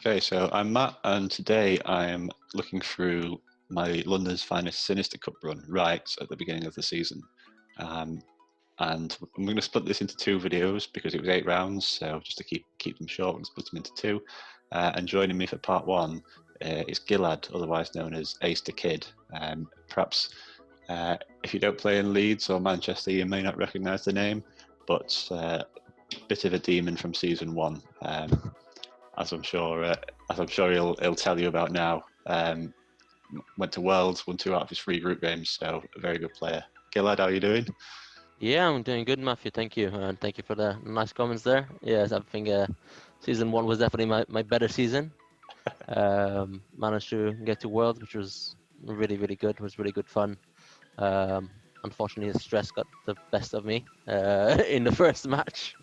Okay, so I'm Matt, and today I'm looking through my London's finest Sinister Cup run right at the beginning of the season. And I'm going to split this into two videos because it was 8 rounds, so just to keep them short, I'm going to split them into two. And joining me for part one is Gilad, otherwise known as AceDkidd. Perhaps if you don't play in Leeds or Manchester, you may not recognise the name, but a bit of a demon from season 1. As I'm sure he'll tell you about now. Went to Worlds, won 2 out of his 3 group games, so a very good player. Gilad, how are you doing? Yeah, I'm doing good, Matthew. Thank you, and thank you for the nice comments there. Yes, I think season 1 was definitely my better season. Managed to get to Worlds, which was really good. It was really good fun. Unfortunately, the stress got the best of me in the first match.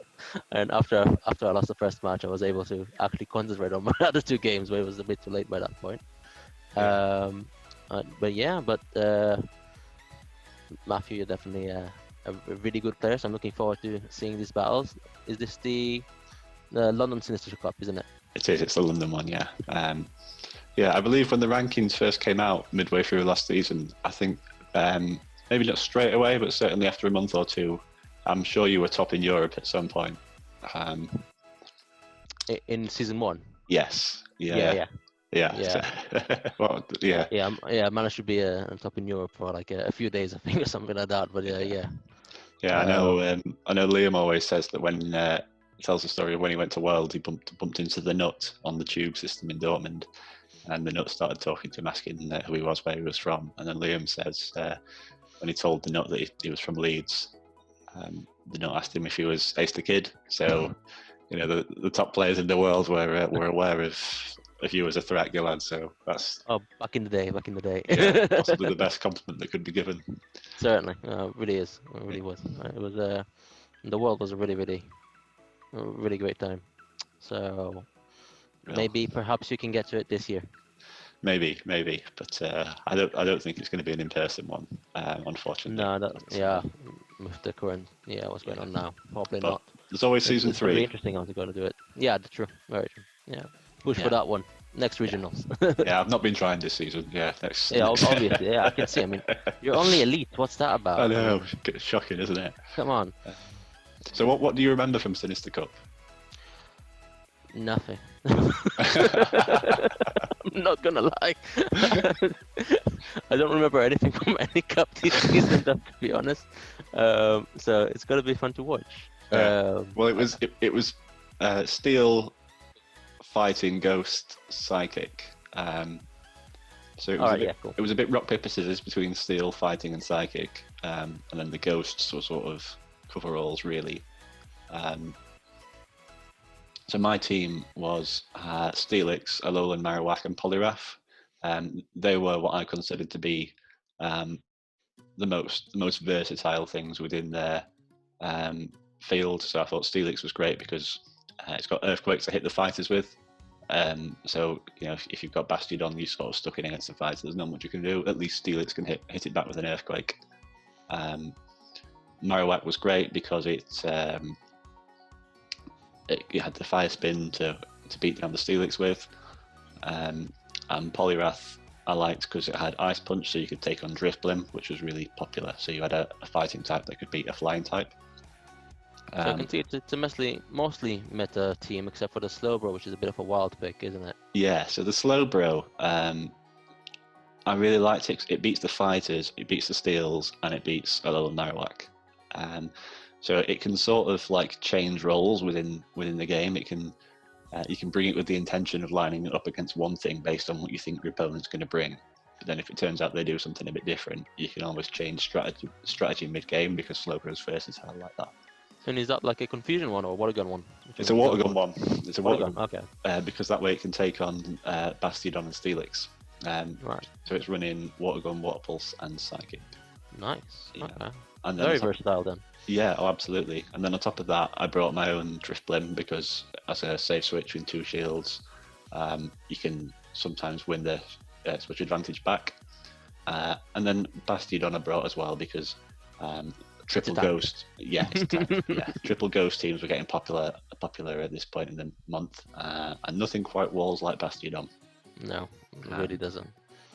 And after I lost the first match, I was able to actually concentrate on my other 2 games, but it was a bit too late by that point. Yeah. But Matthew, you're definitely a really good player, so I'm looking forward to seeing these battles. Is this the London Sinister Cup, isn't it? It is. It's the London one, yeah. Yeah, I believe when the rankings first came out midway through last season, I think maybe not straight away, but certainly after a month or two, I'm sure you were top in Europe at some point. In season 1? Yes. Yeah. Well, yeah. I managed to be on top in Europe for like a few days, I think, or something like that. But yeah. I know Liam always says that when tells the story of when he went to World, he bumped into the Nut on the tube system in Dortmund, and the Nut started talking to him, asking who he was, where he was from, and then Liam says when he told the Nut that he was from Leeds, the Nut asked him if he was AceDkidd. So the top players in the world were aware of you as a threat, Gilad. So that's back in the day. Yeah, possibly the best compliment that could be given. Certainly, it really is. It really was. It was the world was a really great time. So maybe perhaps you can get to it this year. Maybe, but I don't think it's going to be an in-person one, unfortunately. No, with the current what's going on now, probably not. There's always season 3. It's interesting how they're going to do it. Yeah, true, very true. Yeah, push for that one. Next regionals. Yeah, I've not been trying this season. Yeah, next. Yeah, obviously. Yeah, I can see. I mean, you're only elite. What's that about? I know, shocking, isn't it? Come on. So what do you remember from Sinister Cup? Nothing. I'm not gonna lie. I don't remember anything from any cup this season, to be honest. So it's gonna be fun to watch. Well, it was Steel fighting Ghost Psychic. So it was cool. It was a bit rock paper scissors between Steel fighting and Psychic, and then the Ghosts were sort of coveralls really. So my team was Steelix, Alolan, Marowak, and Poliwrath. They were what I considered to be the most versatile things within their field. So I thought Steelix was great because it's got Earthquake to hit the fighters with. So if you've got Bastiodon, you're sort of stuck in against the fighter. There's not much you can do. At least Steelix can hit it back with an Earthquake. Marowak was great because it had the Fire Spin to beat down the Steelix with, and Poliwrath I liked because it had Ice Punch, so you could take on Drifblim, which was really popular. So you had a fighting type that could beat a flying type. So I can see it's a mostly meta team, except for the Slowbro, which is a bit of a wild pick, isn't it? Yeah, so the Slowbro, I really liked it. It beats the fighters, it beats the Steels, and it beats Alolan Marowak. So it can sort of like change roles within the game. It can you can bring it with the intention of lining it up against one thing based on what you think your opponent's going to bring. But then if it turns out they do something a bit different, you can always change strategy mid-game because Slowbro is versatile like that. And is that like a Confusion one or a Water Gun one? It's a Water Gun one. It's a Water Gun. Okay. Because that way it can take on Bastiodon and Steelix. Right. So it's running Water Gun, Water Pulse, and Psychic. Nice. Yeah. Okay. And then very versatile then. Yeah, absolutely. And then on top of that, I brought my own Drifblim because as a safe switch with 2 shields, you can sometimes win the switch advantage back. And then Bastiodon I brought as well because triple ghost. Yeah, it's a tank. Yeah, triple ghost teams were getting popular at this point in the month, and nothing quite walls like Bastiodon. No, it really doesn't.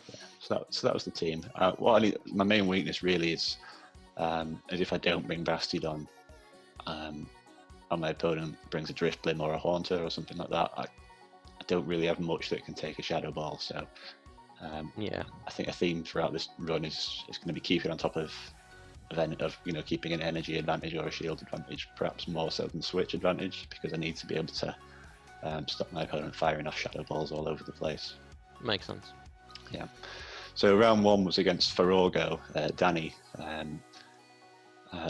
Yeah, so that was the team. My main weakness really is if I don't bring Bastiodon, and my opponent brings a Driftblim or a Haunter or something like that, I don't really have much that can take a Shadow Ball. So yeah, I think a theme throughout this run is going to be keeping on top of keeping an energy advantage or a shield advantage, perhaps more so than switch advantage, because I need to be able to stop my opponent firing off Shadow Balls all over the place. Makes sense. Yeah. So round one was against Farorgo, Danny,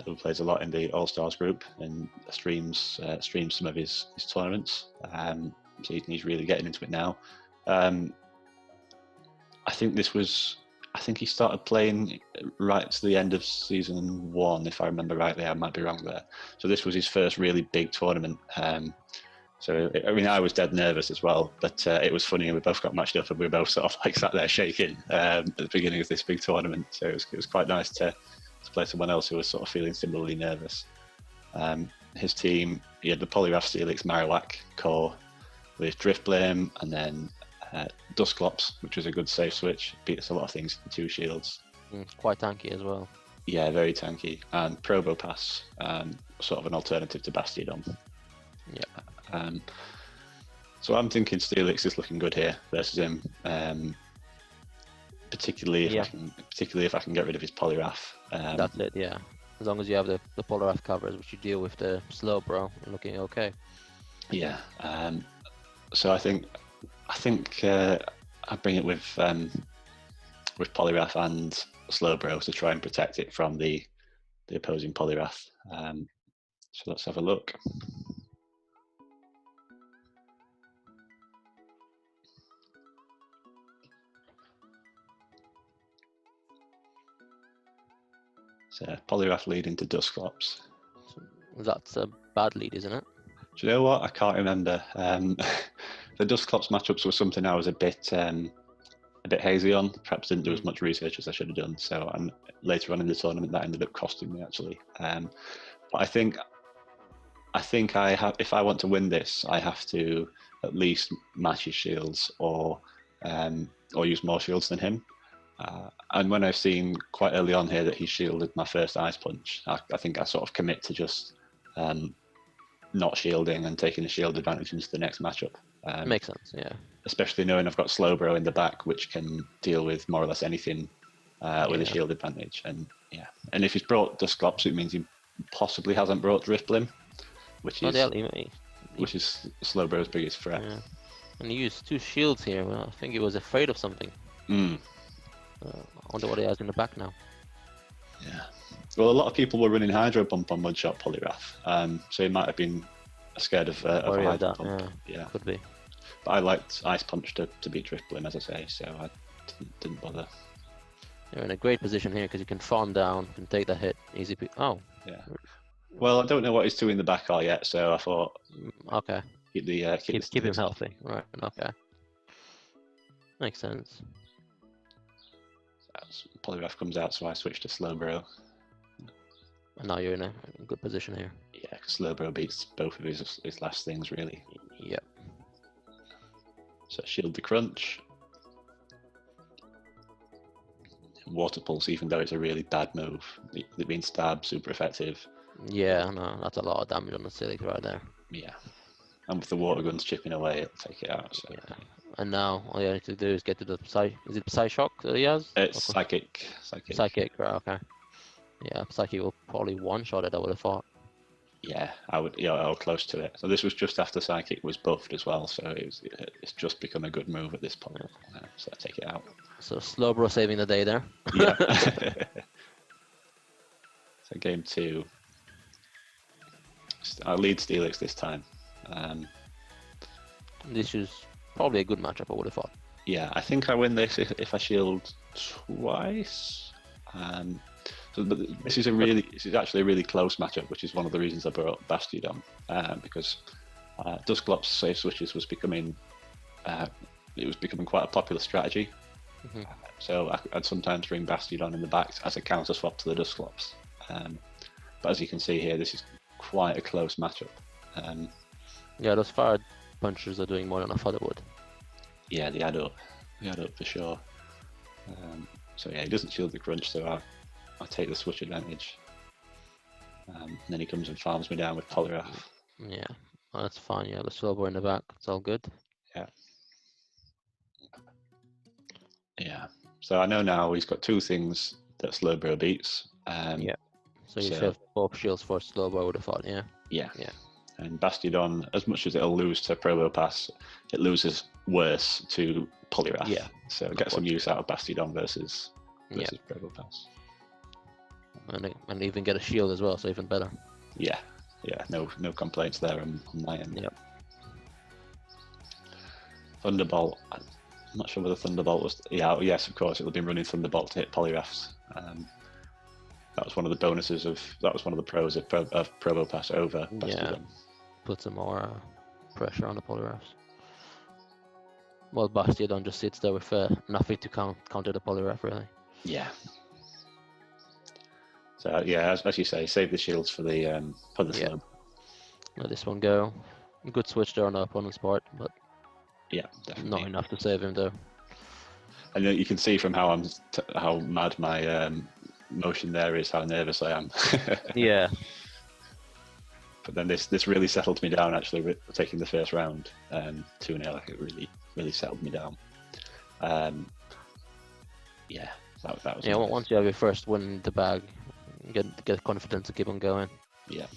who plays a lot in the All Stars group and streams some of his tournaments. So he's really getting into it now. I think he started playing right to the end of season 1, if I remember rightly. I might be wrong there. So this was his first really big tournament. So I was dead nervous as well, but it was funny. We both got matched up, and we were both sort of like sat there shaking at the beginning of this big tournament. So it was quite nice to play someone else who was sort of feeling similarly nervous. His team, he had the Poliwrath Steelix Marowak core with Driftblim, and then Dusclops, which was a good safe switch. Beat us a lot of things in 2 shields. Quite tanky as well. Yeah, very tanky. And Probopass, sort of an alternative to Bastiodon. Yeah. So I'm thinking Steelix is looking good here versus him, particularly if I can get rid of his Poliwrath. That's it. Yeah. As long as you have the Poliwrath covers, which you deal with the Slowbro, you're looking okay. Yeah. So I think I bring it with Poliwrath and Slowbro to try and protect it from the opposing Poliwrath. So let's have a look. So Poliwrath lead into Dusclops. That's a bad lead, isn't it? Do you know what? I can't remember. The Dusclops matchups were something I was a bit hazy on. Perhaps didn't do as much research as I should have done. So, and later on in the tournament, that ended up costing me actually. But I think I have. If I want to win this, I have to at least match his shields or use more shields than him. And when I've seen quite early on here that he shielded my first Ice Punch, I think I sort of commit to just not shielding and taking the shield advantage into the next matchup. Makes sense, yeah. Especially knowing I've got Slowbro in the back, which can deal with more or less anything with a shield advantage. And if he's brought Dusclops, it means he possibly hasn't brought Driftblim, which is Slowbro's biggest threat. Yeah. And he used 2 shields here. Well, I think he was afraid of something. I wonder what he has in the back now. Yeah. Well, a lot of people were running Hydro Pump on Mudshot Poliwrath, so he might have been scared of a Hydro Pump. Yeah, could be. But I liked Ice Punch to beat Driftblim, as I say, so I didn't bother. You're in a great position here because you can farm down, can take the hit, easy. Oh. Yeah. Well, I don't know what his 2 in the back are yet, so I thought. Okay. Keep him healthy. Right. Okay. Makes sense. Poliwrath comes out, so I switch to Slowbro. And now you're in a good position here. Yeah, because Slowbro beats both of his last things, really. Yep. So shield the crunch. Water Pulse, even though it's a really bad move. It being stabbed, super effective. Yeah, no, that's a lot of damage on the Steelix right there. Yeah. And with the water guns chipping away, it'll take it out. So. Yeah. And now all you need to do is get to the Is it Psyshock that he has? It's Psychic. Psychic, right, okay. Yeah, Psychic will probably one-shot it, I would have thought. Yeah, I would. Yeah, or close to it. So this was just after Psychic was buffed as well, so it's just become a good move at this point. So I take it out. So Slowbro saving the day there. Yeah. So game 2. I'll lead Steelix this time. This is probably a good matchup, I would have thought. Yeah, I think I win this if I shield twice. This is actually a really close matchup, which is one of the reasons I brought Bastiodon, because Dusclops safe switches was becoming quite a popular strategy. Mm-hmm. So I'd sometimes bring Bastiodon in the back as a counter swap to the Dusclops. But as you can see here, this is quite a close matchup. Yeah, those fire punchers are doing more than I thought it would. Yeah, they add up for sure. So yeah, he doesn't shield the crunch, so I take the switch advantage. And then he comes and farms me down with Poliwrath. Yeah, well, that's fine. Yeah, the Slowbro in the back. It's all good. Yeah. So I know now he's got two things that Slowbro beats. Yeah. So you have both shields for Slowbro, I would have thought. Yeah. Yeah. Yeah. And Bastiodon, as much as it'll lose to Probopass, it loses worse to Poliwrath. Yeah. So get some use out of Bastiodon versus Probopass. And even get a shield as well, so even better. Yeah. No complaints there on my end. Yep. Thunderbolt. I'm not sure whether Thunderbolt was. Yeah. Yes, of course. It'll be running Thunderbolt to hit Poliwraths. That was one of the bonuses that was one of the pros of Probopass over Bastiodon. Yeah. Put some more pressure on the Poliwraths. Well, Bastiodon just sits there with nothing to counter the Poliwrath, really. Yeah. So yeah, as you say, save the shields for the slow. Let this one go. Good switch there on the opponent's part, but yeah, definitely not enough to save him though. And you can see from how how mad my motion there is, how nervous I am. Yeah. But then this really settled me down. Actually, taking the first round 2-0, it really settled me down. Yeah, that was. Yeah, nice. Once you have your first win in the bag, get confidence to keep on going. Yeah.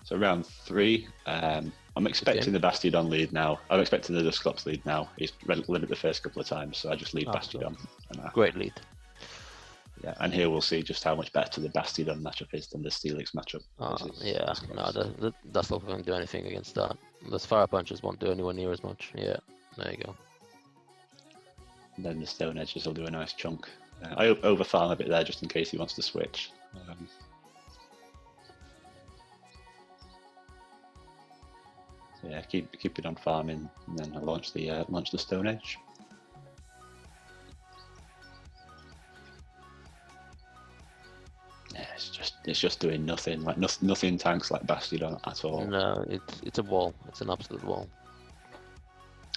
So round 3, I'm expecting the Bastiodon lead now. I'm expecting the Dusclops lead now. He's led the first couple of times, so I just lead Bastiodon. Great lead. Yeah, and here we'll see just how much better the Bastiodon matchup is than the Steelix matchup. Yeah, no, that's not going to do anything against that. Those fire punches won't do anywhere near as much. Yeah, there you go. And then the Stone Edges will do a nice chunk. I overfarm a bit there just in case he wants to switch. Yeah, keep it on farming, and then I'll launch the Stone Edge. Yeah, it's just doing nothing. Like nothing tanks like Bastiodon at all. No, it's a wall. It's an absolute wall.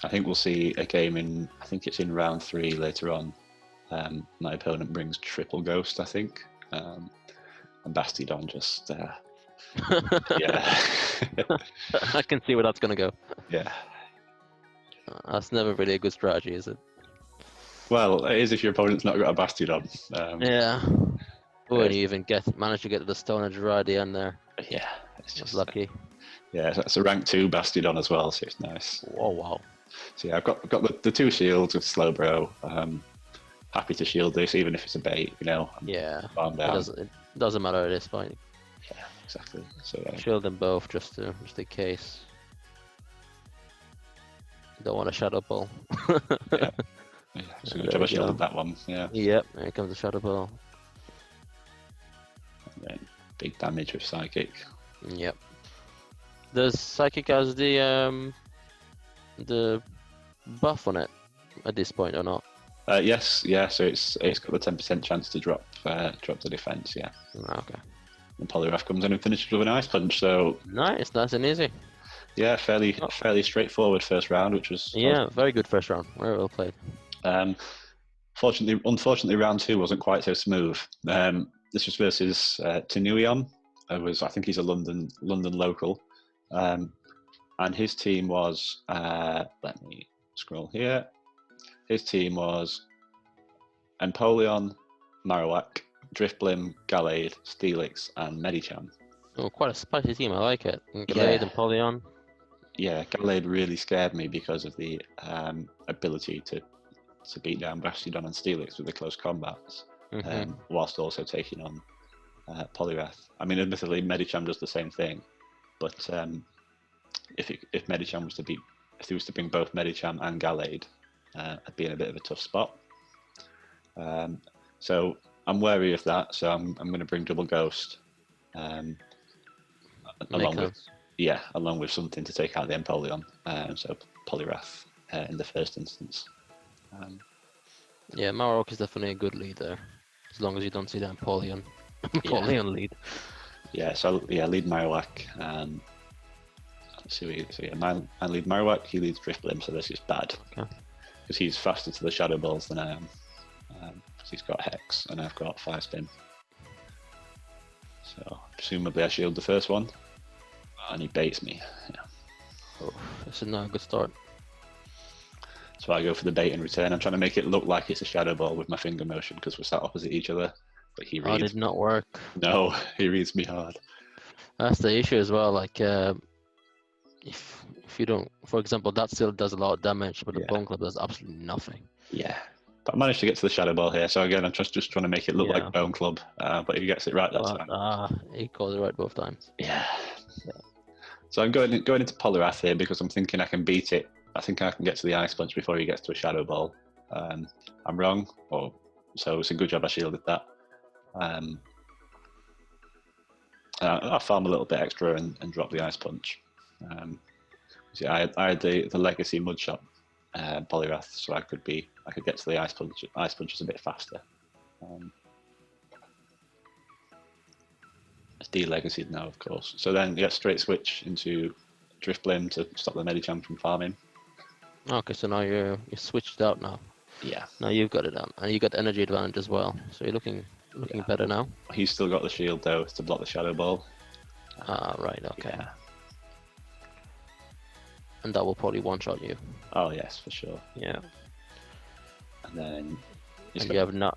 I think we'll see a game in. I think it's in round 3 later on. My opponent brings triple Ghost, I think, and Bastiodon just. Yeah. I can see where that's gonna go. Yeah. That's never really a good strategy, is it? Well, it is if your opponent's not got a Bastiodon. Yeah. Oh, and you even manage to get to the Stone Edge right at the end there. Yeah, it's just lucky. Yeah, it's a rank 2 Bastiodon as well, so it's nice. Oh wow. So yeah, I've got the 2 shields with Slowbro. Happy to shield this, even if it's a bait. Yeah. Farm down. It doesn't matter at this point. Yeah, exactly. So shield them both just in case. Don't want a Shadow Ball. Yeah. So good job I shielded that one. Yeah. Yep. Here comes the Shadow Ball. And then big damage with Psychic. Yep. Does Psychic has the buff on it at this point or not? Yes. Yeah. So it's got the 10% chance to drop the defense. Yeah. Okay. And Poliwrath comes in and finishes with an Ice Punch. So nice and easy. Yeah, fairly straightforward first round, which was very good first round. Very well played. Unfortunately, round 2 wasn't quite so smooth. This was versus Tenuion. I think he's a London local, and his team was. Let me scroll here. His team was Empoleon, Marowak, Drifblim, Gallade, Steelix, and Medicham. Oh, quite a spicy team. I like it. Gallade and Empoleon. Yeah, Gallade really scared me because of the ability to beat down Bastiodon and Steelix with the close combats, whilst also taking on Poliwrath. I mean, admittedly, Medicham does the same thing, but if Medicham was if he was to bring both Medicham and Gallade, I'd be in a bit of a tough spot. So I'm wary of that. So I'm going to bring Double Ghost, along with something to take out the Empoleon. So Poliwrath in the first instance. Yeah, Marowak is definitely a good lead there, as long as you don't see that Empoleon lead. Yeah, so yeah, lead Marowak. Let's see, so yeah, I lead Marowak, he leads Drifblim, so this is bad. Okay. Because he's faster to the Shadow Balls than I am. Because he's got Hex, and I've got Fire Spin. So, presumably I shield the first one, and he baits me. Yeah. Oh, this is not a good start. So I go for the bait and return. I'm trying to make it look like it's a Shadow Ball with my finger motion, because we're sat opposite each other. But he Oh, it reads. did not work. No, he reads me hard. That's the issue as well. Like, if you don't, for example, that still does a lot of damage, but the Yeah. Bone Club does absolutely nothing. Yeah. But I managed to get to the Shadow Ball here. So again, I'm just trying to make it look Yeah. like Bone Club. But he gets it right that time. He got it right both times. Yeah. So I'm going into Poliwrath here because I'm thinking I can beat it. I think I can get to the Ice Punch before he gets to a Shadow Ball. I'm wrong, so it's a good job I shielded that. I farm a little bit extra and drop the Ice Punch. See, I had the Legacy Mudshot Poliwrath, so I could get to the Ice Punch. Ice Punch is a bit faster. It's de-legacied now, of course. So then, yeah, straight switch into Drifblim to stop the Medicham from farming. Okay, so now you're switched out now. Yeah. Now you've got it down, and you got energy advantage as well. So you're looking better now. He's still got the shield though to block the Shadow Ball. Right. Okay. Yeah. And that will probably one-shot you. Oh yes, for sure. Yeah. And then you have no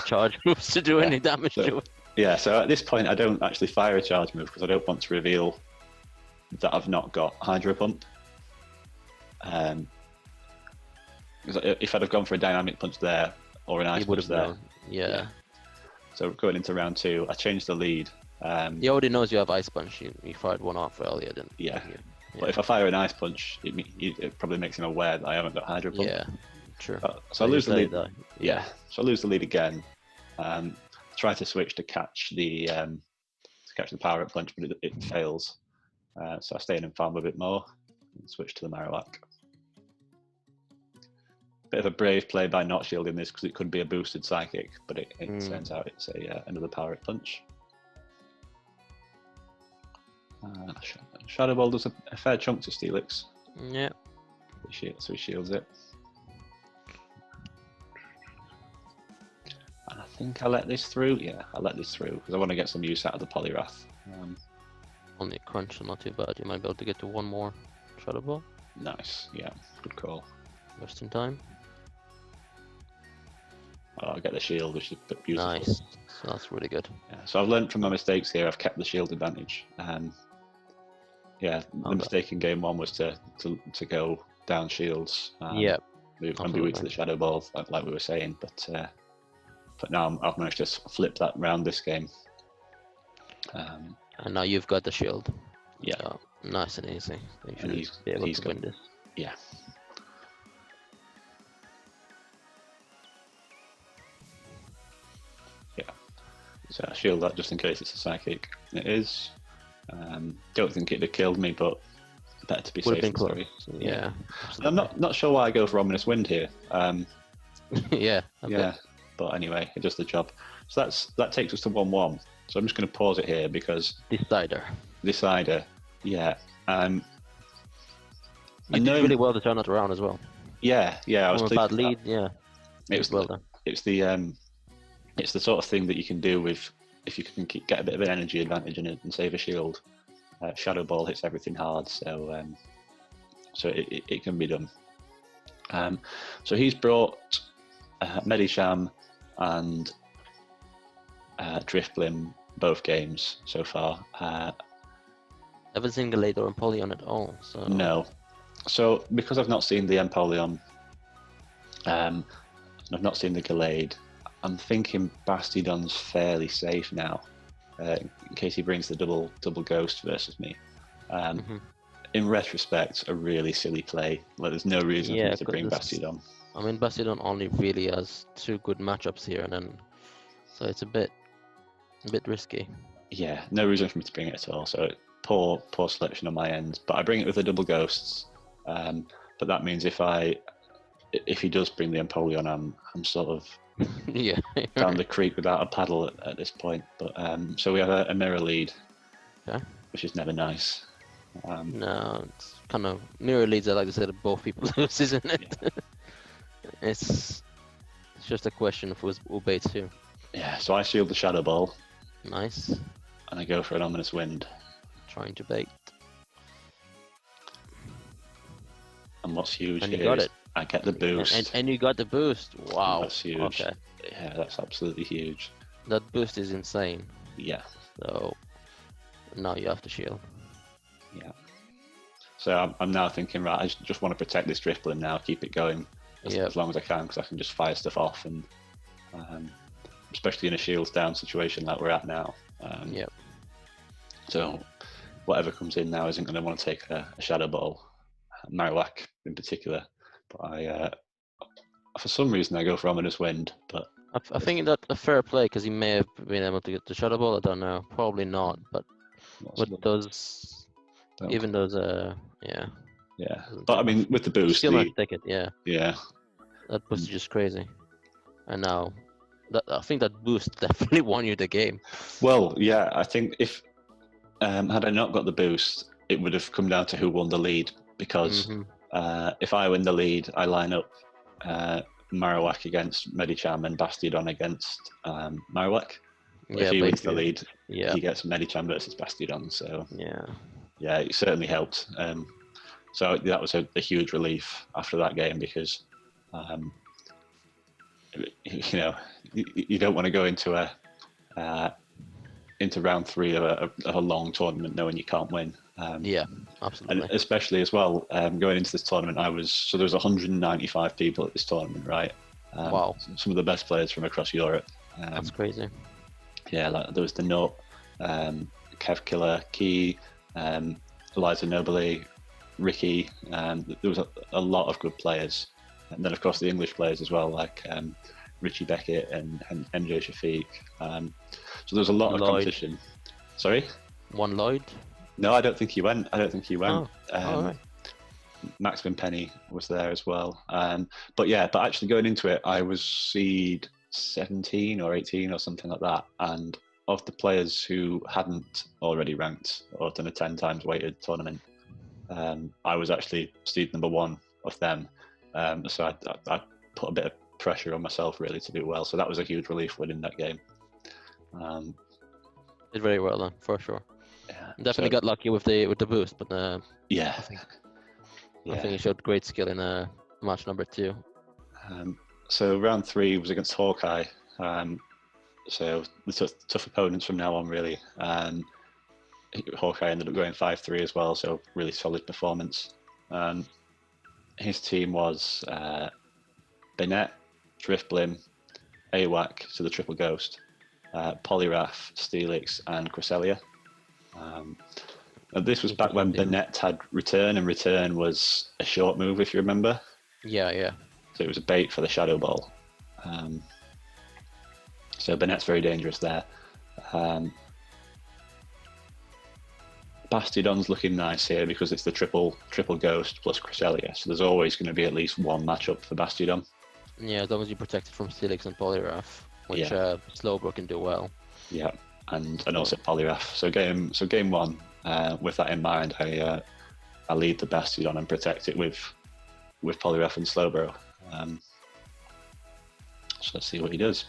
charge moves to do any damage to it. Yeah, so at this point I don't actually fire a charge move because I don't want to reveal that I've not got Hydro Pump. If I'd have gone for a Dynamic Punch there or an Ice Punch there. Yeah. So going into round 2, I changed the lead. He already knows you have Ice Punch. You fired one off earlier, didn't you? Yeah. But if I fire an Ice Punch, it probably makes him aware that I haven't got Hydro Pump. Yeah, true. So I lose the lead. Yeah, so I lose the lead again. Try to switch to catch the Power Up Punch, but it fails. So I stay in and farm a bit more and switch to the Marowak. Bit of a brave play by not shielding this because it could be a boosted Psychic, but it turns out it's another Power Up Punch. Shadow Ball does a fair chunk to Steelix. Yeah. So he shields it. And I think I let this through. Yeah, I let this through because I want to get some use out of the Poliwrath. Only a crunch, so not too bad. You might be able to get to one more Shadow Ball. Nice, yeah, good call. Just in time. Oh, I get the shield, which is beautiful. Nice, so that's really good. Yeah, so I've learned from my mistakes here. I've kept the shield advantage. The mistake in game 1 was to go down shields. Yeah. And be weak to the Shadow Ball, like we were saying. But now I've managed to flip that round this game. And now you've got the shield. Yeah. So, nice and easy. You should He's be able to win this. Yeah. Yeah. So I shield that just in case it's a Psychic. It is. Don't think it'd have killed me, but better to be safe than sorry. Yeah. I'm not sure why I go for Ominous Wind here. Yeah. Yeah. But anyway, it does the job. So that takes us to 1-1. So I'm just going to pause it here because Decider. Yeah. You did really well to turn that around as well. Yeah. I was From a bad lead. Yeah. It was well done. It's the sort of thing that you can do with if you can get a bit of an energy advantage in it and save a shield. Shadow Ball hits everything hard, so it can be done. So he's brought Medicham and Drifblim both games so far. Haven't seen Gilad or Empoleon at all. So no. So because I've not seen the Empoleon, and I've not seen the Gilad, I'm thinking Bastidon's fairly safe now, in case he brings the double ghost versus me. In retrospect, a really silly play. Like, there's no reason for me to bring Bastidon. I mean, Bastidon only really has 2 good matchups here, and then so it's a bit risky. Yeah, no reason for me to bring it at all. So poor selection on my end. But I bring it with the double ghosts. But that means if I if he does bring the Empoleon, I'm sort of Yeah. down the creek without a paddle at this point. But so we have a mirror lead, which is never nice. No, it's kind of mirror leads. I like to say that both people lose, isn't it? Yeah. It's just a question of who baits who. Yeah, so I shield the Shadow Ball. Nice. And I go for an Ominous Wind. Trying to bait. And what's huge And here you got is it. I get the boost. And you got the boost. Wow. That's huge. Okay. Yeah, that's absolutely huge. That boost is insane. Yeah. So now you have to shield. Yeah. So I'm now thinking, right, I just want to protect this Drifblim now, keep it going as long as I can, because I can just fire stuff off, and especially in a shields down situation like we're at now. Yep. So whatever comes in now isn't going to want to take a Shadow Ball, Marowak in particular. But I, for some reason, I go for Ominous Wind. But I think that's a fair play because he may have been able to get the Shadow Ball. I don't know. Probably not. But those, even those, yeah. Yeah. But I mean, with the boost, still not take it. Yeah. Yeah. That boost is just crazy. And now, I think that boost definitely won you the game. Well, yeah. I think if had I not got the boost, it would have come down to who won the lead, because if I win the lead, I line up Marowak against Medicham and Bastiodon against Marowak. If he wins the lead, he gets Medicham versus Bastiodon. So yeah, it certainly helped. So that was a huge relief after that game, because you know, you don't want to go into round 3 of a long tournament knowing you can't win. Yeah, absolutely. And especially as well, going into this tournament, there was 195 people at this tournament, right? Wow. Some of the best players from across Europe. That's crazy. Yeah, like there was the Nut, Kev Killer, Key, Eliza Nobile, Ricky. There was a lot of good players. And then, of course, the English players as well, like Richie Beckett and MJ Shafiq. So there's a lot of competition. Sorry? One Lloyd? No, I don't think he went. Oh, right. Max Penny was there as well. But actually going into it, I was seed 17 or 18 or something like that. And of the players who hadn't already ranked or done a 10 times weighted tournament, I was actually seed number 1 of them. So I put a bit of pressure on myself really to do well. So that was a huge relief winning that game. Did very well then, for sure. Yeah, definitely got lucky with the boost, but I think he showed great skill in match number 2. So round 3 was against Hawkeye. So the tough opponents from now on really. Hawkeye ended up going 5-3 as well, so really solid performance. His team was Bennett, Drifblim, AWAC, so the Triple Ghost, Poliwrath, Steelix, and Cresselia. And this was back when Bennett had Return, and Return was a short move, if you remember. Yeah. So it was a bait for the Shadow Ball. So Bennett's very dangerous there. Bastiodon's looking nice here because it's the triple Ghost plus Cresselia, so there's always going to be at least one matchup for Bastiodon. Yeah, as long as you protect it from Steelix and Poliwrath, which Slowbro can do well. Yeah, and also Poliwrath. So game 1, with that in mind, I lead the Bastiodon and protect it with Poliwrath and Slowbro. So let's see what he does.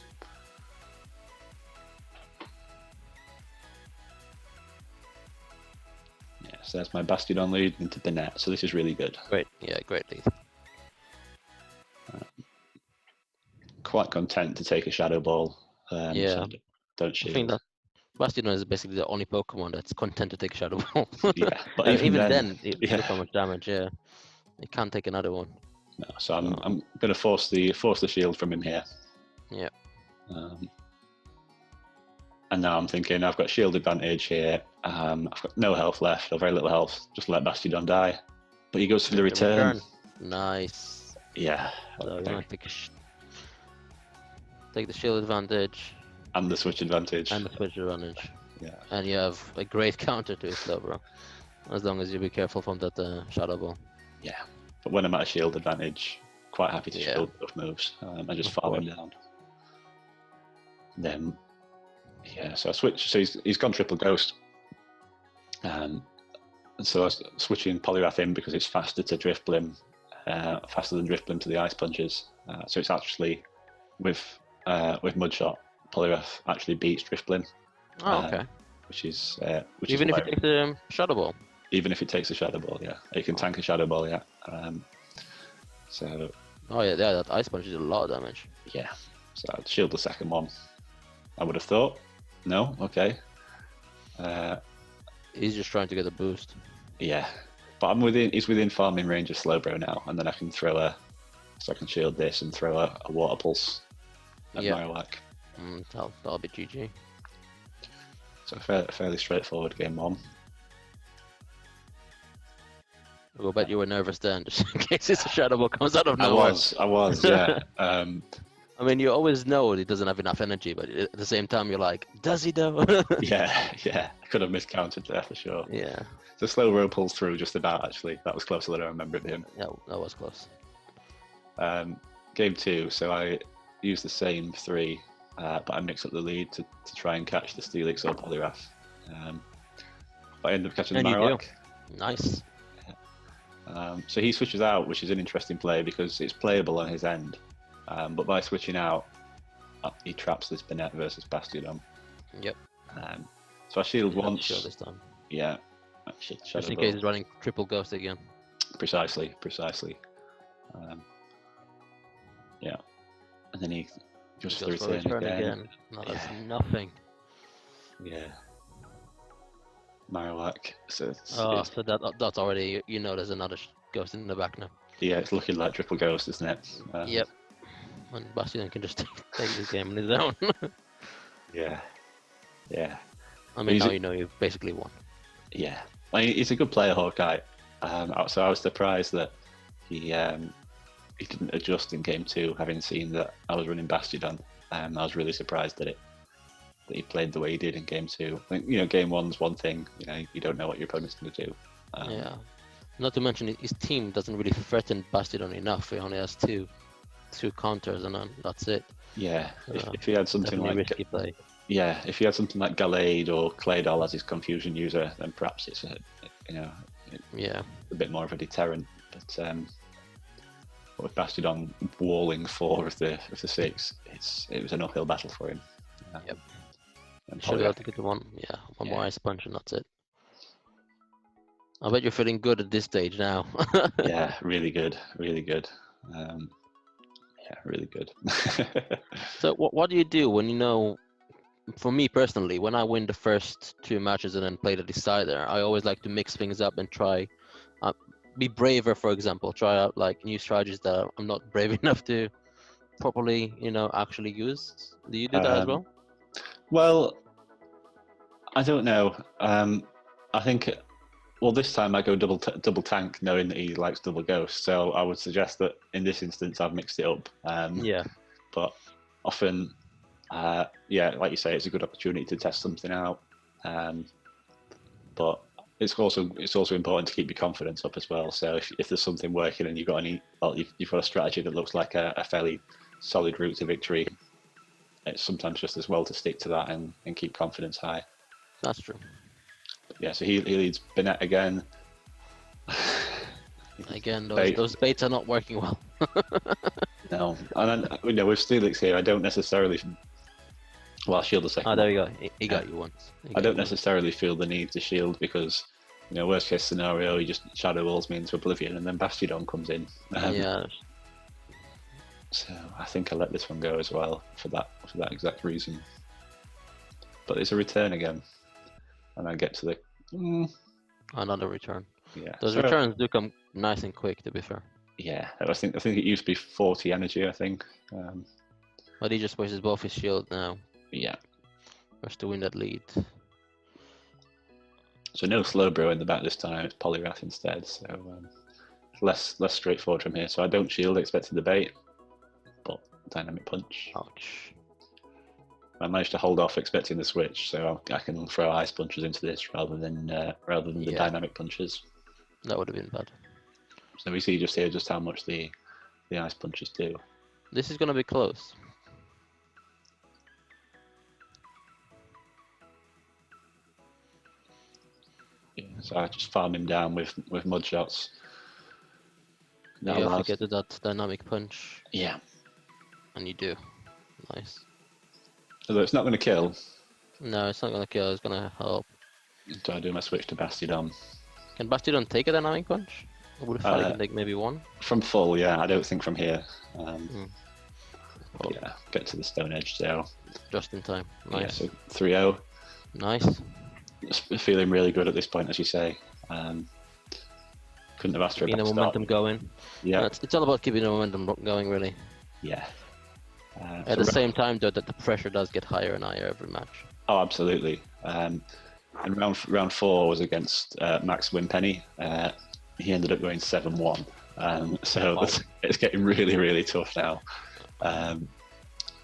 So that's my Bastiodon lead into Bennett. So this is really good. Great lead. Quite content to take a Shadow Ball. So don't shield. I think that Bastiodon is basically the only Pokemon that's content to take a Shadow Ball. Yeah, but even then look how much damage. Yeah, it can't take another one. No, so I'm going to force the shield from him here. Yeah. And now I'm thinking I've got shield advantage here. I've got no health left, or very little health. Just let Bastiodon die. But he goes for the return. Nice. Yeah. So you want to take the shield advantage. And the switch advantage. Yeah. And you have a great counter to his Slowbro, as long as you be careful from that Shadow Ball. Yeah. But when I'm at a shield advantage, quite happy to Yeah. shield both moves and just Of farm him down. Then, yeah, so I switch. So he's gone triple ghost. And so I was switching Poliwrath in because it's faster to Driftblim, faster than Driftblim to the Ice Punches. So it's actually with Mudshot, Poliwrath actually beats Driftblim. Oh, okay. Which is Even if it takes a Shadow Ball. Even if it takes a Shadow Ball, yeah, it can tank a Shadow Ball, yeah. So. Oh yeah, that Ice Punch is a lot of damage. Yeah, so I'd shield the second one. I would have thought. No, okay. He's just trying to get a boost. Yeah, but he's within farming range of Slowbro now, and then I can so I can shield this and throw a Water Pulse at Marowak. That'll be GG. So fairly straightforward game one. I'll bet you were nervous then, just in case it's a Shadow Ball comes out of nowhere. I was, yeah. I mean, you always know he doesn't have enough energy, but at the same time, you're like, does he though? yeah. I could have miscounted there for sure. Yeah. The Slowbro pulls through just about, actually. That was closer than I remember it being. Yeah, that was close. Game two, so I used the same three, but I mixed up the lead to try and catch the Steelix or Poliwrath. But I ended up catching the Marowak. Nice. So he switches out, which is an interesting play because it's playable on his end. But by switching out, he traps this Banette versus Bastiodon. Yep. So I shield once. Shield this time. Yeah. Just in case he's running triple ghost again. Precisely. Yeah. And then he just goes for return again. No, that's nothing. Yeah. Marowak. So that's already, there's another ghost in the back now. Yeah, it's looking like triple ghost, isn't it? Yep. And Bastiodon can just take this game on his own. Yeah. I mean, now you've basically won. Yeah. I mean, he's a good player, Hawkeye. So I was surprised that he didn't adjust in game two, having seen that I was running Bastiodon. I was really surprised that he played the way he did in game two. I think, game one's one thing. You don't know what your opponent's going to do. Yeah. Not to mention his team doesn't really threaten Bastiodon enough. He only has two counters, and then that's it. Yeah. If he had something like risky play. Yeah, if he had something like Gilad or Claydol as his confusion user, then perhaps it's a bit more of a deterrent. But with Bastiodon walling 4 of the 6, it was an uphill battle for him. Yep. Should be able to get one more Ice Punch, and that's it. I bet you're feeling good at this stage now. Yeah, really good. Really good. Really good. So what do you do when for me personally, when I win the first 2 matches and then play the decider, I always like to mix things up and try be braver, for example, try out like new strategies that I'm not brave enough to properly, actually use. Do you do that as well? Well, I don't know. I think, this time I go double tank, knowing that he likes double ghost. So I would suggest that in this instance I've mixed it up. But often, like you say, it's a good opportunity to test something out. But it's also important to keep your confidence up as well. So if there's something working and you've got a strategy that looks like a fairly solid route to victory, it's sometimes just as well to stick to that and keep confidence high. That's true. Yeah, so he leads Banette again. Again, those baits are not working well. No, and then with Steelix here, I don't necessarily. Well, I'll shield the second. Oh, there you go. He got you once. I don't necessarily feel the need to shield because, worst case scenario, he just shadow balls me into oblivion, and then Bastiodon comes in. So I think I let this one go as well for that exact reason. But it's a return again, and I get to the another return. Yeah, those returns do come nice and quick. To be fair. Yeah, I think it used to be 40 energy. I think. But he just wastes both his shield now. Yeah. Just to win that lead. So no Slowbro in the back this time. It's Poliwrath instead. So less straightforward from here. So I don't shield, expecting the bait, but dynamic punch. Ouch. I managed to hold off expecting the switch, so I can throw ice punches into this rather than the dynamic punches. That would have been bad. So we see just here how much the the ice punches do. This is going to be close. Yeah, so I just farm him down with mud shots. That You have to allows- get to that dynamic punch, Yeah. and you do. Nice. Although it's not going to kill, No, it's not going to kill. It's going to help. so I do my switch to Bastiodon. Can Bastiodon take a dynamic punch? I would have thought he can take maybe one. From full, yeah. I don't think from here. Well, Yeah, get to the Stone Edge, so just in time. yeah, Nice. so 3-0. Nice. Feeling really good at this point, as you say. Couldn't have asked for a Keeping the better momentum start. going. Yeah, It's all about keeping the momentum going, really. yeah. At the same time, though, that the pressure does get higher and higher every match. Oh, absolutely. And round 4 was against Max Wimpenny. He ended up going 7-1. So Wow. it's getting really, really tough now.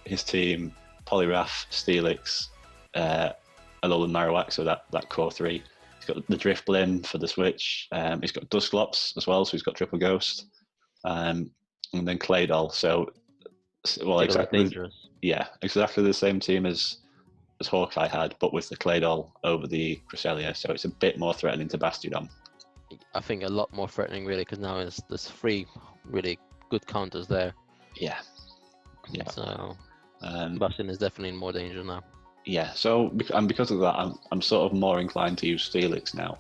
His team, Poliwrath, Steelix, Alolan Marowak, so that core 3. He's got the Drifblim for the switch. He's got Dusclops as well, so he's got Triple Ghost. And then Claydol. So, well, Take a look, exactly. dangerous. Yeah, exactly the same team as Hawkeye had, but with the Claydol over the Cresselia, so it's a bit more threatening to Bastiodon. I think a lot more threatening, really, because now there's 3 really good counters there. Yeah. Yeah. So Um, Bastion is definitely in more danger now. yeah. So because of that, I'm sort of more inclined to use Steelix now,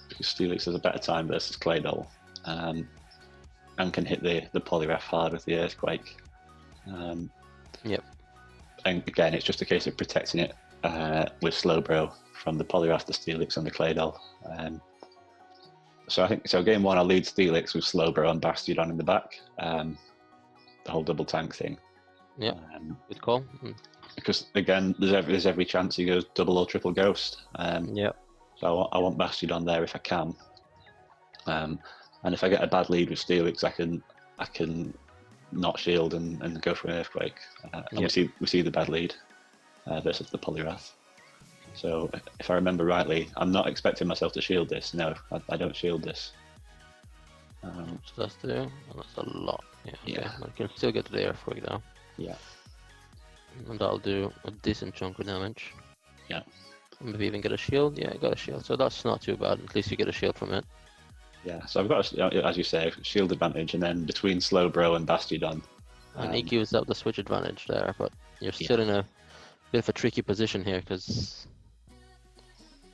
because Steelix has a better time versus Claydol, and can hit the Poliwrath hard with the Earthquake. Yep. And again, it's just a case of protecting it with Slowbro from the Poliwrath, the Steelix, and the Claydol. So I think game 1 I'll lead Steelix with Slowbro and Bastiodon in the back. The whole double tank thing. Yeah. Good call. Because again, there's every chance he goes double or triple ghost. Yeah. So I want Bastiodon there if I can. And if I get a bad lead with Steelix, I can not shield and go for an Earthquake. And we see the bad lead versus the Poliwrath. So if I remember rightly, I'm not expecting myself to shield this. No, I don't shield this. So that's there. That's a lot. Yeah. Okay. Yeah. I can still get to the Earthquake now. Yeah. And that'll do a decent chunk of damage. Yeah. Maybe even get a shield. Yeah, I got a shield. So that's not too bad. At least you get a shield from it. Yeah, so I've got, as you say, shield advantage, and then between Slowbro and Bastiodon. And EQs out the switch advantage there, but you're still in a bit of a tricky position here because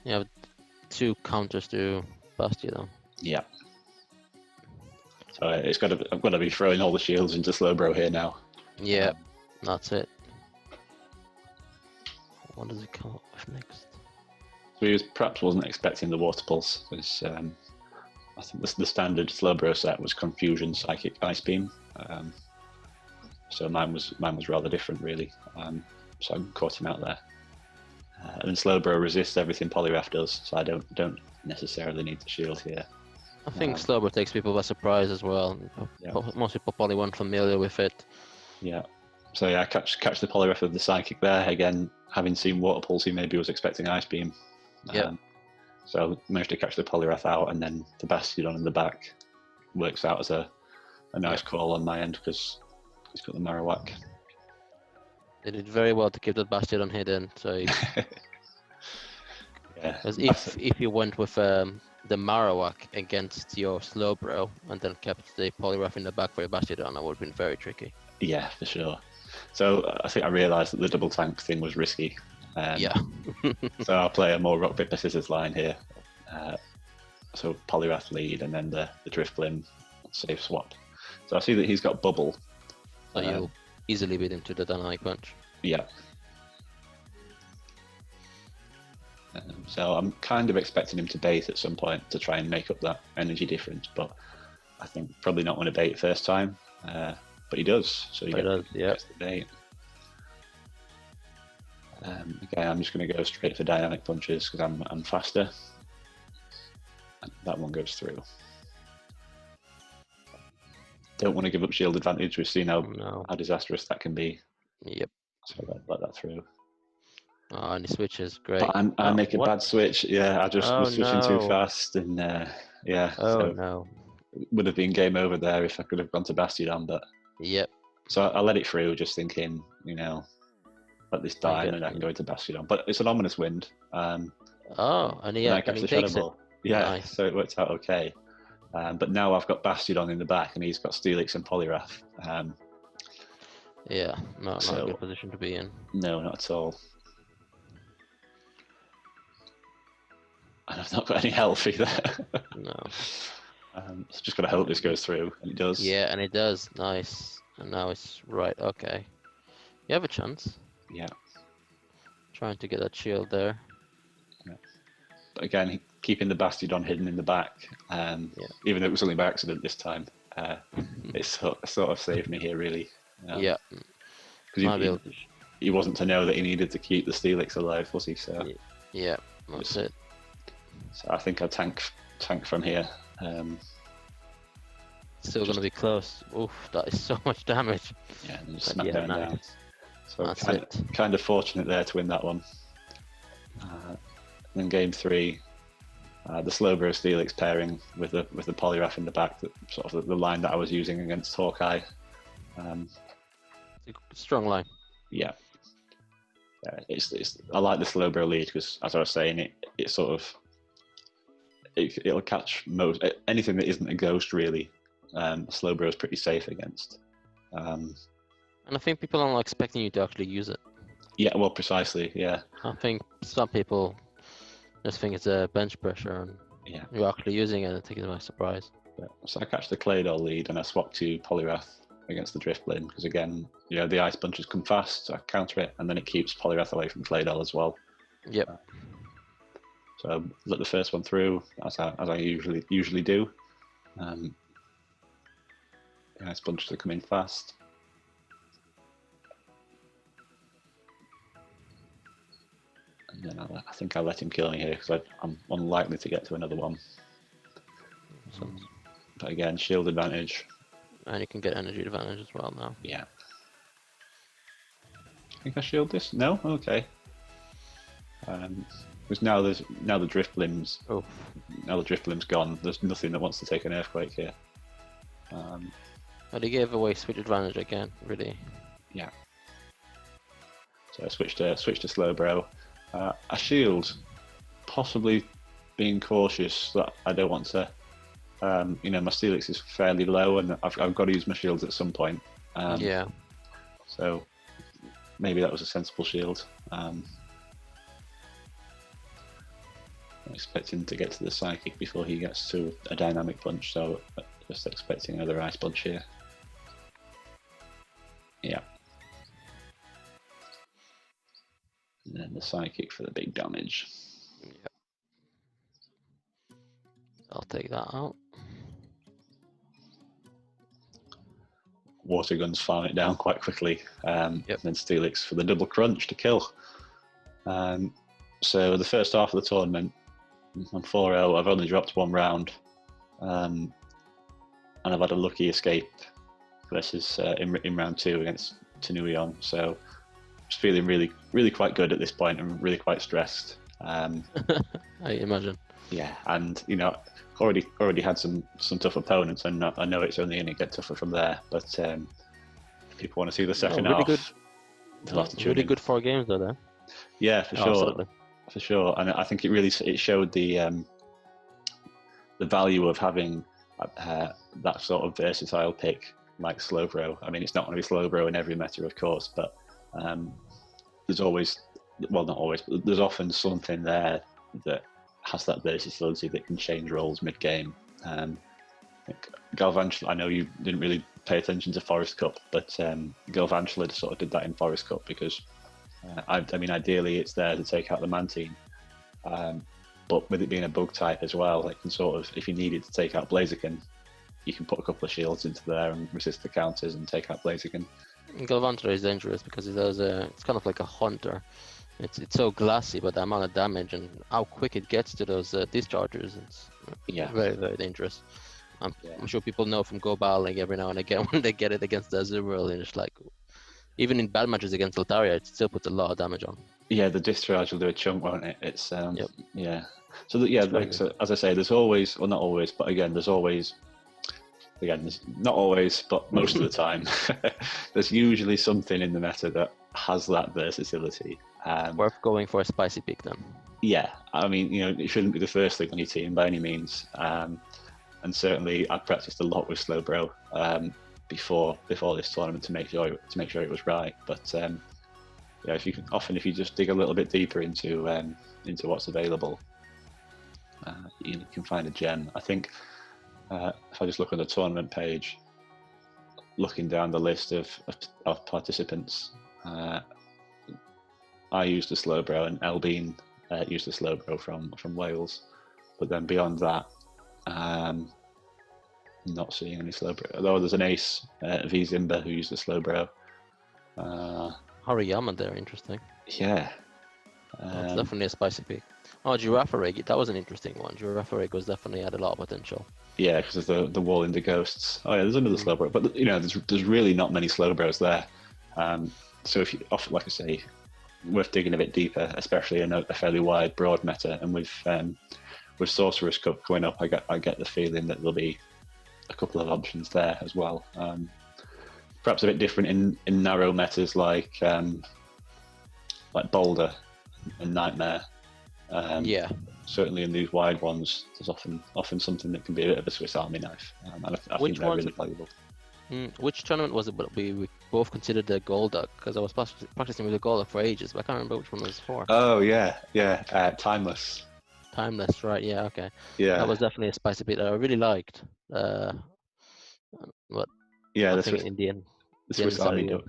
you have 2 counters to Bastiodon. Yeah. So I've got to be throwing all the shields into Slowbro here now. Yeah, that's it. What does it come up with next? So he perhaps wasn't expecting the Water Pulse, because I think the standard Slowbro set was Confusion, Psychic, Ice Beam. So mine was rather different, really. So I caught him out there. And Slowbro resists everything Poliwrath does, so I don't necessarily need to shield here. I think Slowbro takes people by surprise as well. Yeah. Most people probably weren't familiar with it. Yeah. So yeah, catch the Poliwrath with the Psychic there. Again, having seen Water Pulse, he maybe was expecting Ice Beam. Yeah. So managed to catch the Poliwrath out, and then the Bastiodon in the back works out as a nice call on my end because he's got the Marowak. They did very well to keep that Bastiodon hidden. So, Yeah. because if you went with the Marowak against your Slowbro and then kept the Poliwrath in the back for your Bastiodon, that would have been very tricky. Yeah, for sure. So I think I realised that the double tank thing was risky. Yeah. So I'll play a more rock paper scissors line here. So Poliwrath lead, and then the Drifblim safe swap. So I see that he's got Bubble. So you'll easily beat him to the dynamic punch. Yeah. So I'm kind of expecting him to bait at some point to try and make up that energy difference, but I think probably not want to bait first time. But he does. So he does, yeah. gets the bait. Again, I'm just going to go straight for dynamic punches because I'm faster. And that one goes through. Don't want to give up shield advantage. We've seen how disastrous that can be. Yep. So let that through. Oh, and he switches. Great. But I make a bad switch. Yeah, I just was switching too fast, and yeah. Oh so no. would have been game over there if I could have gone to Bastion, but Yep. so I let it through, just thinking, let this die and then I can go into Bastion. But it's an ominous wind. And I catch and he the Shadow takes it. Ball. Yeah, Nice. so it worked out okay. But now I've got Bastion in the back, and he's got Steelix and Poliwrath. Yeah, not a good position to be in. No, not at all. And I've not got any health either. No. So just got to hope this goes through, and it does. Yeah, and it does. Nice. And now it's right. Okay. You have a chance. Yeah. Trying to get that shield there. Yeah. But again, keeping the Bastion hidden in the back, even though it was only by accident this time, it sort of saved me here, really. Yeah. Because he wasn't to know that he needed to keep the Steelix alive, was he? So yeah, that's it. So I think I'll tank from here. Still going to be close. Oof, that is so much damage. Yeah, and just smack down. So that's kind of fortunate there to win that one. Then game 3, the Slowbro Steelix pairing with the Poliwrath in the back, sort of the line that I was using against Hawkeye. It's a strong line. Yeah. I like the Slowbro lead because, as I was saying, it sort of it'll catch anything that isn't a ghost, really. Slowbro is pretty safe against. And I think people are not expecting you to actually use it. Yeah, well, precisely. Yeah. I think some people just think it's a bench pressure, and you're actually using it and take it by surprise. Yeah. So I catch the Claydol lead, and I swap to Poliwrath against the Drifblim because, again, the Ice Punches come fast, so I counter it, and then it keeps Poliwrath away from Claydol as well. Yep. So I let the first one through as I usually do. The Ice Punches are coming fast. And then I think I'll let him kill me here because I'm unlikely to get to another one. But again, shield advantage. And you can get energy advantage as well now. Yeah. I think I shield this? No? Okay. Because now the Drifblim's gone. There's nothing that wants to take an Earthquake here. But he gave away switch advantage again, really. Yeah. So I switched to Slowbro. I shield, possibly being cautious that I don't want to. My Steelix is fairly low, and I've got to use my shields at some point. Yeah. So maybe that was a sensible shield. I'm expecting to get to the Psychic before he gets to a Dynamic Punch, so just expecting another Ice Punch here. Yeah. And then the Psychic for the big damage. Yep. I'll take that out. Water Guns farm it down quite quickly. Yep. And then Steelix for the double crunch to kill. So the first half of the tournament, I'm 4-0. I've only dropped one round. And I've had a lucky escape versus in round 2 against Tenuion. So just feeling really, really quite good at this point and really quite stressed. I imagine. Yeah, and already had some tough opponents, and I know it's only going to get tougher from there. But if people want to see the second really half, good. they'll have to tune Really in. good 4 games though, then. Yeah, for sure, Absolutely. for sure. And I think it showed the value of having that sort of versatile pick like Slowbro. I mean, it's not going to be Slowbro in every meta, of course, but there's always, well, not always, but there's often something there that has that versatility that can change roles mid-game. Galvantula, I know you didn't really pay attention to Forest Cup, but Galvantula sort of did that in Forest Cup because, I mean, ideally it's there to take out the Mantine, but with it being a bug type as well, it can sort of, if you needed to take out Blaziken, you can put a couple of shields into there and resist the counters and take out Blaziken. Galvantula is dangerous because it's kind of like a hunter. It's so glassy, but the amount of damage and how quick it gets to those dischargers, it's very, very dangerous. I'm sure people know from Go Battling every now and again when they get it against the Azumarill, and it's like, even in bad matches against Altaria, it still puts a lot of damage on. Yeah, the discharge will do a chunk, won't it? It's yeah. So as I say, there's always, well, not always, but again, there's always again, there's not always, but most of the time, there's usually something in the meta that has that versatility. Worth going for a spicy pick then. Yeah, I mean, it shouldn't be the first thing on your team by any means. And certainly, I practiced a lot with Slowbro before this tournament to make sure it was right. But if you just dig a little bit deeper into what's available, you can find a gem. I think if I just look on the tournament page, looking down the list of participants, I used a Slowbro and Elbean used a Slowbro from Wales, but then beyond that, not seeing any Slowbro. Although there's an Ace V Zimba who used a Slowbro. Hariyama there, interesting. Yeah. That's definitely a spicy pick. Oh, Girafarig, that was an interesting one. Girafarig was definitely had a lot of potential. Yeah, because of the wall into ghosts. Oh yeah, there's another Slowbro, but there's really not many Slowbros there. So if you like I say, worth digging a bit deeper, especially in a fairly wide, broad meta, and with Sorcerer's Cup coming up, I get the feeling that there'll be a couple of options there as well. Perhaps a bit different in narrow metas like Boulder and Nightmare. Yeah. Certainly in these wide ones, there's often something that can be a bit of a Swiss Army knife, and I think they're really valuable. Which tournament was it? We both considered the Golduck, because I was practicing with the Golduck for ages, but I can't remember which one it was for. Oh yeah, Timeless. Timeless, right? Yeah, okay. Yeah, that was definitely a spicy bit that I really liked. But yeah, I think in the end, the Swiss Army Duck.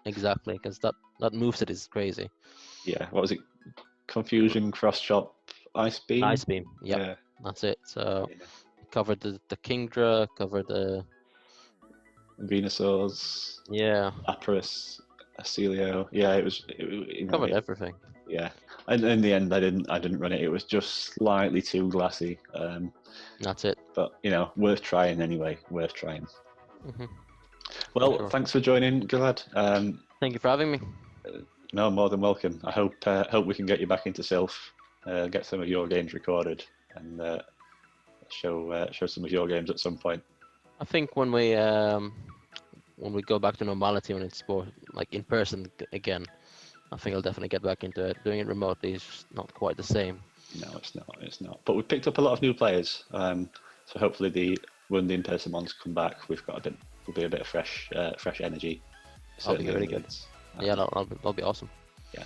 Exactly, because that moveset is crazy. Yeah, what was it? Confusion, Cross Chop, Ice Beam. Ice Beam. Yep. Yeah, that's it. So covered the Kingdra, covered the Venusaurs. Yeah. Lapras, Acilio. Yeah, it covered everything. Yeah, and in the end, I didn't run it. It was just slightly too glassy. That's it. But worth trying anyway. Worth trying. Mm-hmm. Well, sure. Thanks for joining, Gilad. Thank you for having me. No, more than welcome. I hope we can get you back into Sylph, get some of your games recorded, and show some of your games at some point. I think when we go back to normality, when it's more like in person again, I think I'll definitely get back into it. Doing it remotely is just not quite the same. No, it's not. But we've picked up a lot of new players, so hopefully when the in-person ones come back, will be a bit of fresh energy. That'll be really good. Yeah, that'll be awesome. Yeah,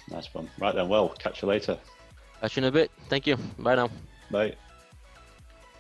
nice one. Right then, well, catch you later. Catch you in a bit. Thank you. Bye now. Bye.